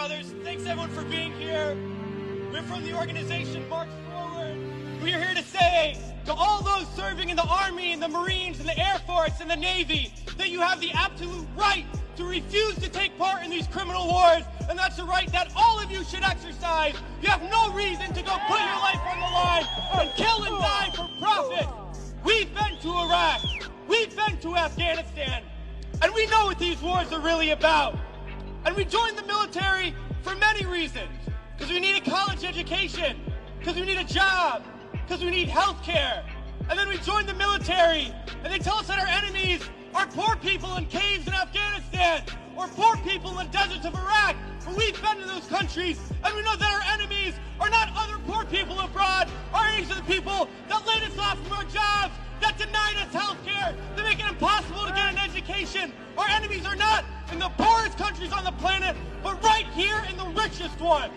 brothers. Thanks everyone for being here. We're from the organization March Forward. We are here to say to all those serving in the Army and the Marines and the Air Force and the Navy that you have the absolute right to refuse to take part in these criminal wars, and that's a right that all of you should exercise. You have no reason to go put your life on the line and kill and die for profit. We've been to Iraq, we've been to Afghanistan, and we know what these wars are really about. And we joined the military for many reasons. Because we need a college education, because we need a job, because we need health care. And then we joined the military, and they tell us that our enemies are poor people in caves in Afghanistan, or poor people in the deserts of Iraq. But we've been to those countries, and we know that our enemies are not other poor people abroad. Our enemies are the people that laid us off from our jobs, that denied us health care, that make it impossible to get an education. Our enemies are not in the poorest countries on the planet, but right here in the richest one.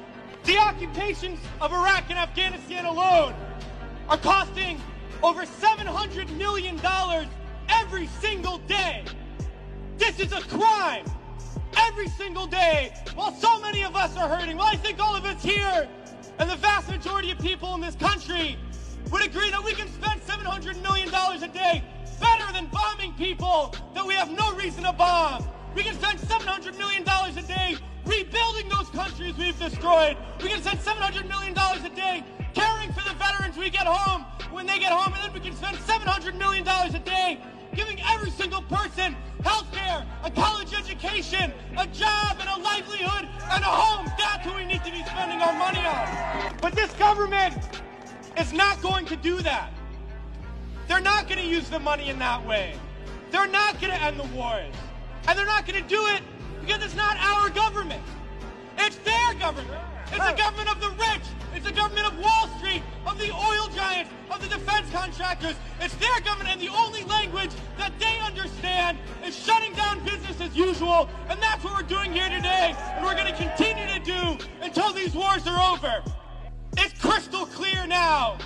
The occupations of Iraq and Afghanistan alone are costing over $700 million every single day. This is a crime every single day, while so many of us are hurting. Well, I think all of us here and the vast majority of people in this country would agree that we can spend $700 million a day better than bombing people that we have no reason to bomb. We can spend $700 million a day rebuilding those countries we've destroyed. We can spend $700 million a day caring for the veterans we get home when they get home. And then we can spend $700 million a day giving every single person health care, a college education, a job, and a livelihood, and a home. That's what we need to be spending our money on. But this government is not going to do that. They're not going to use the money in that way. They're not going to end the wars. And they're not going to do it because it's not our government. It's their government. It's the government of the rich. It's the government of Wall Street, of the oil giants, of the defense contractors. It's their government, and the only language that they understand is shutting down business as usual. And that's what we're doing here today, and we're going to continue to do until these wars are over. It's crystal clear now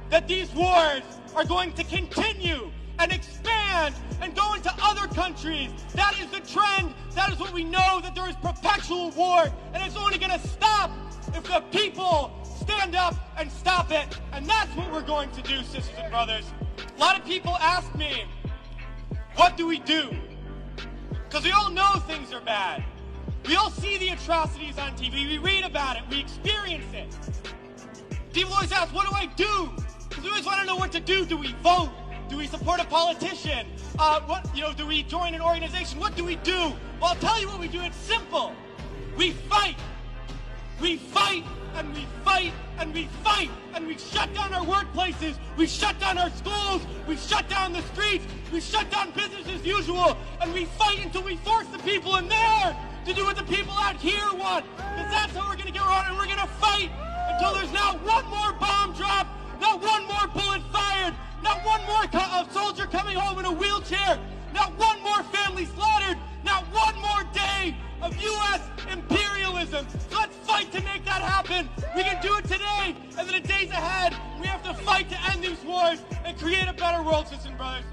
that these wars are going to continue and expand and go into other countries. That is the trend. That is what we know, that there is perpetual war, and it's only going to stop if the people stand up and stop it. And that's what we're going to do, sisters and brothers. A lot of people ask me, what do we do? Because we all know things are bad. We all see the atrocities on TV. We read about it. We experience it. People always ask, what do I do? Because we always want to know what to do. Do we vote? Do we support a politician? Do we join an organization? What do we do? Well, I'll tell you what we do. It's simple. We fight. We fight, and we fight, and we fight, and we shut down our workplaces. We shut down our schools. We shut down the streets. We shut down business as usual, and we fight until we force the people in there to do what the people out here want. Because that's how we're going to get around, and we're going to fight until there's not one more bomb drop, not one more bullet fired, not one more soldier coming home in a wheelchair, not one more family slaughtered, not one more day of U.S. imperialism. So let's fight to make that happen. We can do it today, and in the days ahead, we have to fight to end these wars and create a better world, sisters and brothers.